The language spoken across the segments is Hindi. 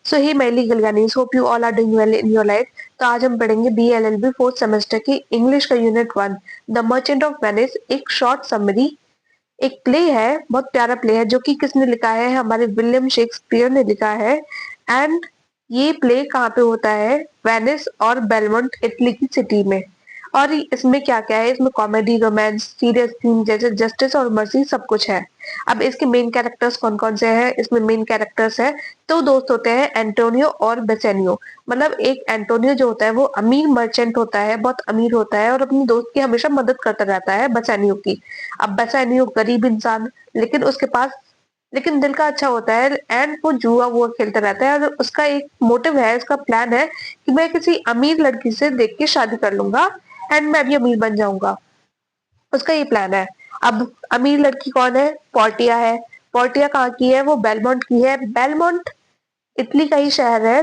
सो ही मैली गलगानीज, hope you all are doing well in your life. तो आज हम पढ़ेंगे BLLB फोर्थ सेमेस्टर की इंग्लिश का unit 1 the merchant of Venice. एक शॉर्ट समरी, एक प्ले है, बहुत प्यारा प्ले है जो कि किसने लिखा है, हमारे विलियम शेक्सपियर ने लिखा है। एंड ये प्ले कहाँ पे होता है, वेनिस और बेलमोंट इटली की सिटी में। और इसमें क्या क्या है, इसमें कॉमेडी, रोमांस, सीरियस थीम जैसे जस्टिस और मर्सी सब कुछ है। अब इसके मेन कैरेक्टर्स कौन कौन से हैं, इसमें मेन कैरेक्टर्स है तो दोस्त होते हैं एंटोनियो और बेसेनियो। मतलब एक एंटोनियो जो होता है वो अमीर मर्चेंट होता है, बहुत अमीर होता है और अपनी दोस्त की हमेशा मदद करता रहता है बेसेनियो की। अब बेसेनियो गरीब इंसान, लेकिन उसके पास लेकिन दिल का अच्छा होता है एंड वो जुआ वुआ खेलता रहता है। और उसका एक मोटिव है, उसका प्लान है कि मैं किसी अमीर लड़की से देख के शादी कर लूंगा एंड मैं भी अमीर बन जाऊंगा। उसका ये प्लान है। अब अमीर लड़की कौन है, पोर्टिया है। पोर्टिया कहाँ की है, वो बेलमोंट की है। बेलमोंट इटली का ही शहर है,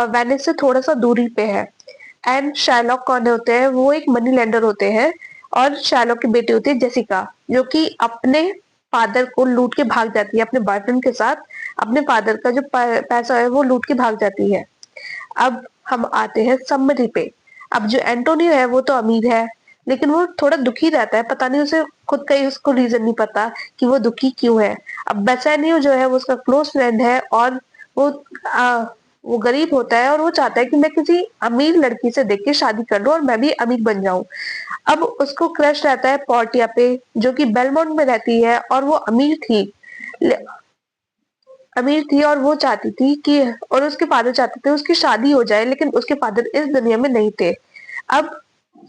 वेनिस से थोड़ा सा दूरी पे है। एंड शार्लॉक कौन होते हैं, वो एक मनी लेंडर होते हैं। और शार्लॉक की बेटी होती है जेसिका, जो कि अपने फादर को लूट के भाग जाती है अपने बॉयफ्रेंड के साथ। अपने फादर का जो पैसा है वो लूट के भाग जाती है। अब हम आते हैं समरी पे। अब जो एंटोनियो है वो तो अमीर है, लेकिन वो थोड़ा दुखी रहता है, पता नहीं उसे खुद का ही उसको रीजन नहीं पता कि वो दुखी क्यों है। अब बेसानियो जो है वो उसका क्लोज फ्रेंड है और वो आ, वो गरीब होता है और वो चाहता है कि मैं किसी अमीर लड़की से देख के शादी कर लूं और मैं भी अमीर बन जाऊं। अब उसको क्रश रहता है पोर्टिया पे, जो कि बेलमोंट में रहती है और वो अमीर थी और वो चाहती थी कि और उसके फादर चाहते थे उसकी शादी हो जाए, लेकिन उसके फादर इस दुनिया में नहीं थे। अब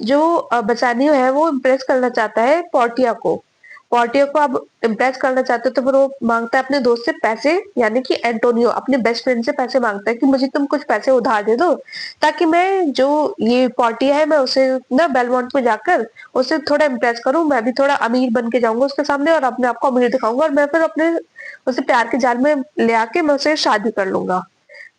जो बसानियो है वो इम्प्रेस करना चाहता है पोर्टिया को। पोर्टिया को अब इम्प्रेस करना चाहते तो फिर वो मांगता है अपने दोस्त से पैसे, यानी कि एंटोनियो अपने बेस्ट फ्रेंड से पैसे मांगता है कि मुझे तुम कुछ पैसे उधार दे दो, ताकि मैं जो ये पोर्टिया है मैं उसे ना बेलमोंट में जाकर उसे थोड़ा इम्प्रेस करूं, मैं भी थोड़ा अमीर बन के जाऊंगा उसके सामने और अपने आप को अमीर दिखाऊंगा और मैं फिर अपने उसे प्यार के जाल में ले आके मैं उसे शादी कर लूंगा।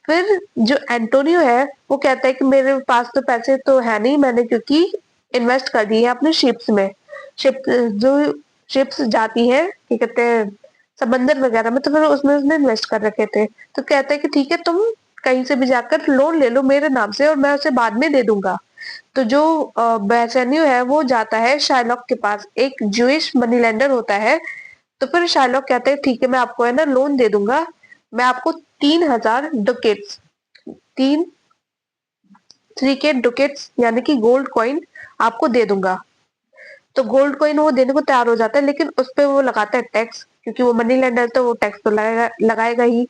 फिर जो एंटोनियो है वो कहता है कि मेरे पास तो पैसे तो है नहीं, मैंने क्योंकि इन्वेस्ट कर दिए अपने शिप्स में। शिप जो शिप्स जाती है, क्या कहते हैं, समंदर वगैरह में, तो फिर उसमें उसने इन्वेस्ट कर रखे थे। तो कहता है कि ठीक है, तुम कहीं से भी जाकर लोन ले लो मेरे नाम से और मैं उसे बाद में दे दूंगा। तो जो बेसेनियो है वो जाता है शार्लॉक के पास, एक जूइश मनी लेंडर होता है। तो फिर शार्लॉक कहते हैं ठीक है, मैं आपको है ना लोन दे दूंगा, मैं आपको 3,000 डुकेट्स, तीन 3K डुकेट्स यानी कि गोल्ड कॉइन आपको दे दूंगा। तो गोल्ड कॉइन वो देने को तैयार हो जाता है, लेकिन उस पे वो लगाता है टैक्स, क्योंकि वो मनी लेंडर तो वो टैक्स तो लगाएगा ही।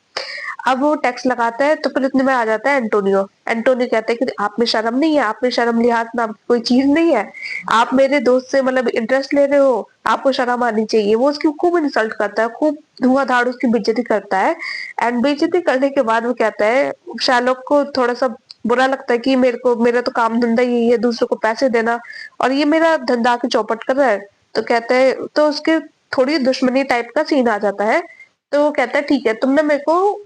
अब वो टैक्स लगाता है तो फिर इतने में आ जाता है एंटोनियो। एंटोनियो कहता है कि आप में शर्म नहीं है, आप में शर्म लिहाज नाम की कोई चीज नहीं है, आप मेरे दोस्त से मतलब इंटरेस्ट ले रहे हो, आपको शर्म आनी चाहिए। वो उसकी खूब इंसल्ट करता है, खूब धुआंधार उसकी बेइज्जती करता है। एंड बेइज्जती करने के बाद वो कहता है, शार्लॉक को थोड़ा सा बुरा लगता है कि मेरा तो काम धंधा यही है दूसरों को पैसे देना, और ये मेरा धंधा की चौपट कर रहा है। तो कहते हैं, तो उसके थोड़ी दुश्मनी टाइप का सीन आ जाता है। तो वो कहता है ठीक है, तुमने मेरे को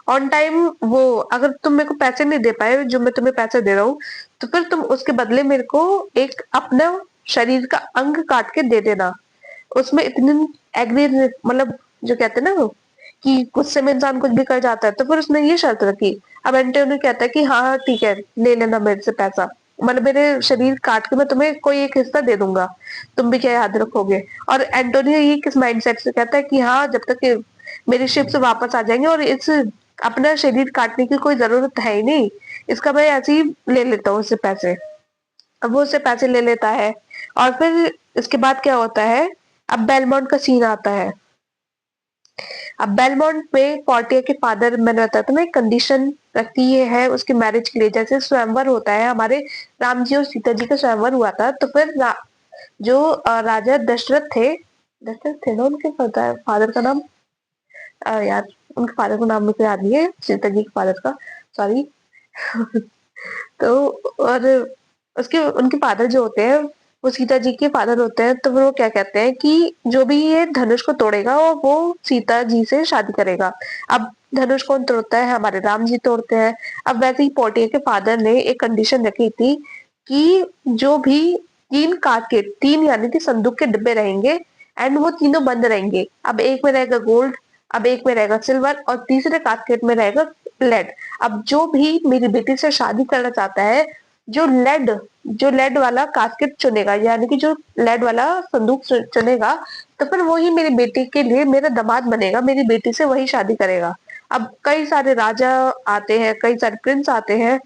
ऑन टाइम वो, अगर तुम मेरे को पैसे नहीं दे पाए जो मैं तुम्हें पैसे दे रहा हूँ, तो फिर तुम उसके बदले मेरे को एक अपना शरीर का अंग काट के दे देना। उसमें इतनी एग्री, मतलब जो कहते हैं ना वो, कि गुस्से में इंसान कुछ भी कर जाता है, तो फिर उसने ये शर्त रखी। अब एंटोनियो कहता है कि हाँ हाँ ठीक है, ले लेना मेरे से पैसा, मतलब मेरे शरीर काट के मैं तुम्हें कोई एक हिस्सा दे दूंगा, तुम भी क्या याद रखोगे। और एंटोनियो ये किस माइंडसेट से कहता है कि हाँ, जब तक कि मेरी शिप से वापस आ जाएंगे और इस अपना शरीर काटने की कोई जरूरत है ही नहीं, इसका मैं ऐसे ही ले लेता हूँ उससे पैसे। अब वो उससे पैसे ले लेता है। और फिर इसके बाद क्या होता है, अब बेलमोंट का सीन आता है। अब बेलमोंट में पोर्टिया के फादर, मैंने बताया था ना, एक कंडीशन रखती है उसके मैरिज के लिए। जैसे स्वयंवर होता है, हमारे राम जी और सीता जी का स्वयंवर हुआ था, तो फिर जो राजा दशरथ थे, दशरथ थे ना उनके फादर का नाम, यार उनके फादर का नाम मुझे याद नहीं है, सीता जी के फादर का, सॉरी। तो और उसके उनके फादर जो होते हैं वो सीता जी के फादर होते हैं। तो वो क्या कहते हैं कि जो भी ये धनुष को तोड़ेगा वो सीता जी से शादी करेगा। अब धनुष कौन तोड़ता है, हमारे राम जी तोड़ते हैं। अब वैसे ही पोर्टिया के फादर ने एक कंडीशन रखी थी कि जो भी तीन काट के, तीन यानी कि संदूक के डिब्बे रहेंगे एंड वो तीनों बंद रहेंगे। अब एक में रहेगा गोल्ड, अब एक में रहेगा सिल्वर और तीसरे कास्केट में रहेगा लेड। अब जो भी मेरी बेटी से शादी करना चाहता है, जो लेड जो लेड वाला कास्केट चुनेगा, यानी कि जो लेड वाला संदूक चुनेगा, तो फिर वो ही मेरी बेटी के लिए मेरा दामाद बनेगा, मेरी बेटी से वही शादी करेगा। अब कई सारे राजा आते हैं, कई सारे प्रिंस आते हैं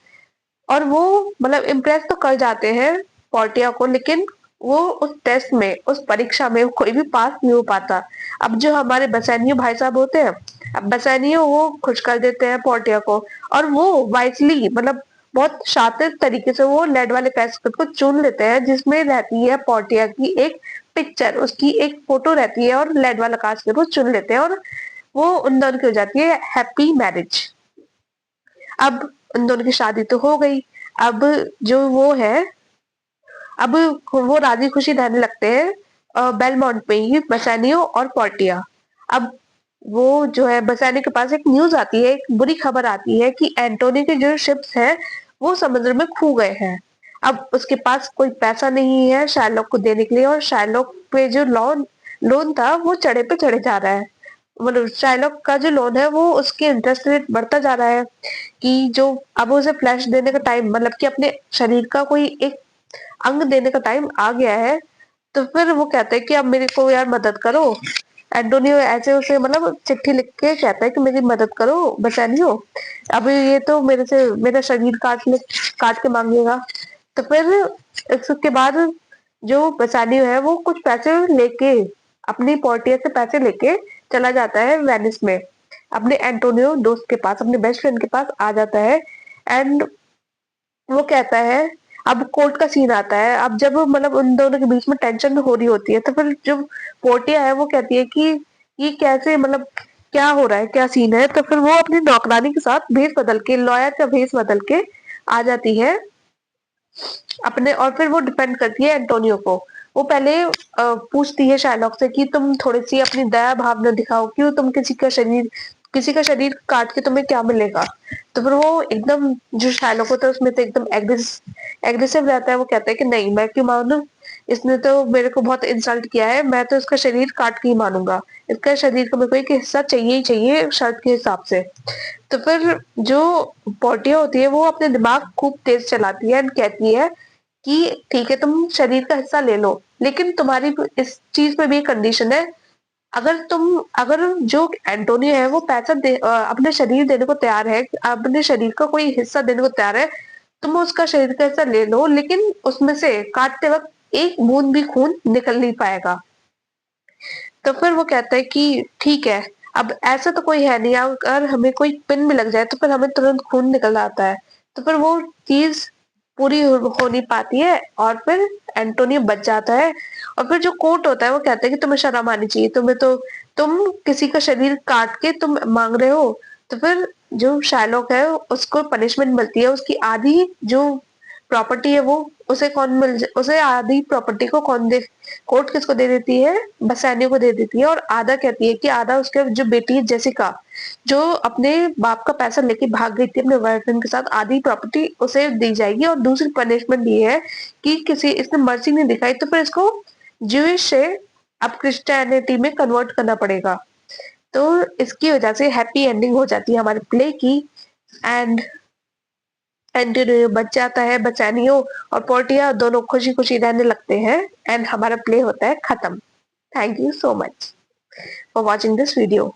और वो मतलब इम्प्रेस तो कर जाते हैं पोर्टिया को, लेकिन वो उस टेस्ट में, उस परीक्षा में कोई भी पास नहीं हो पाता। अब जो हमारे बसैनियो भाई साहब होते हैं, अब बसैनियो वो खुश कर देते हैं पोर्टिया को, और वो वाइसली मतलब बहुत शातिर तरीके से वो लेड वाले कैस्केट को चुन लेते हैं, जिसमें रहती है पोर्टिया की एक पिक्चर, उसकी एक फोटो रहती है, और लेड वाला कैस्केट वो चुन लेते हैं और वो उन दोनों की हो जाती है हैप्पी मैरिज। अब उन दोनों की शादी तो हो गई। अब जो वो है, अब वो राजी खुशी रहने लगते हैं बेलमोंट में ही, बसानियो और पोर्टिया। अब वो जो है बसानियो के पास एक न्यूज आती है, एक बुरी खबर आती है कि एंटोनी के जो शिप्स हैं वो समुद्र में खो गए हैं। अब उसके पास कोई पैसा नहीं है शार्लॉक को देने के लिए, और शार्लॉक पे जो लोन लोन था वो चढ़े पे चढ़े जा रहा है। मतलब शार्लॉक का जो लोन है वो उसके इंटरेस्ट रेट बढ़ता जा रहा है, कि जो अब उसे फ्लैश देने का टाइम, मतलब कि अपने शरीर का कोई एक अंग देने का टाइम आ गया है। तो फिर वो कहते हैं कि अब मेरे को यार मदद करो। एंटोनियो ऐसे उसे मतलब चिट्ठी लिख के कहता है कि मेरी मदद करो बसानियो, अब ये तो मेरे से मेरा शरीर काट के मांगेगा। तो फिर इसके बाद जो बसानियो है वो कुछ पैसे लेके, अपनी पोर्टिया से पैसे लेके चला जाता है वेनिस में, अपने एंटोनियो दोस्त के पास, अपने बेस्ट फ्रेंड के पास आ जाता है। एंड वो कहता है, अब कोर्ट का सीन आता है। अब जब मतलब उन दोनों के बीच में टेंशन हो रही होती है, तो फिर जो पोर्टिया है वो कहती है कि ये कैसे, मतलब क्या हो रहा है, क्या सीन है। तो फिर वो अपनी नौकरानी के साथ भेस बदल के, लॉयर का भेस बदल के आ जाती है अपने, और फिर वो डिफेंड करती है एंटोनियो को। वो पहले पूछती है शार्लॉक से कि तुम थोड़ी सी अपनी दया भावना दिखाओ, क्यों तुम किसी का शरीर काट के तुम्हें क्या मिलेगा। तो फिर वो एकदम, जो शार्लॉक होता है उसमें तो एकदम एग्रेसिव रहता है। वो कहता है कि नहीं, मैं क्यों मानूं, इसने तो मेरे को बहुत इंसल्ट किया है, मैं तो इसका शरीर काट के ही मानूंगा, इसका शरीर का मेरे को एक हिस्सा चाहिए ही चाहिए शर्त के हिसाब से। तो फिर जो पोर्टिया होती है वो अपने दिमाग खूब तेज चलाती है एंड कहती है कि ठीक है, तुम शरीर का हिस्सा ले लो, लेकिन तुम्हारी इस चीज में भी कंडीशन है। अगर जो एंटोनियो है वो अपने शरीर देने को तैयार है, अपने शरीर का कोई हिस्सा देने को तैयार है, तुम उसका शरीर का हिस्सा ले लो, लेकिन उसमें से काटते वक्त एक बूंद भी खून निकल नहीं पाएगा। तो फिर वो कहता है कि ठीक है, अब ऐसा तो कोई है नहीं, अगर हमें कोई पिन भी लग जाए तो फिर हमें तुरंत खून निकल आता है। तो फिर वो चीज पूरी हो नहीं पाती है, और फिर एंटोनियो बच जाता है। और फिर जो कोर्ट होता है वो कहता है कि तुम्हें शर्म आनी चाहिए, तुम किसी का शरीर काट के तुम मांग रहे हो। तो फिर जो शार्लॉक है उसको पनिशमेंट मिलती है, उसकी आधी जो प्रॉपर्टी है वो उसे आधी प्रॉपर्टी को कौन दे कोर्ट किसको दे देती है, बसानियो को दे देती है, और आधा कहती है कि आधा उसके जो बेटी है जेसिका, जो अपने बाप का पैसा लेके भाग गई थी अपने बॉयफ्रेंड के साथ, आधी प्रॉपर्टी उसे दी जाएगी। और दूसरी पनिशमेंट ये है कि किसी इसने मर्जी नहीं दिखाई तो फिर इसको ज्यूइश से अब क्रिश्चियनिटी में कन्वर्ट करना पड़ेगा। तो इसकी वजह से हैप्पी एंडिंग हो जाती है हमारे प्ले की। एंड एंटोनियो बच जाता है, बचानियो और पोर्टिया दोनों खुशी खुशी रहने लगते हैं, एंड हमारा प्ले होता है खत्म। Thank you so much for watching this video.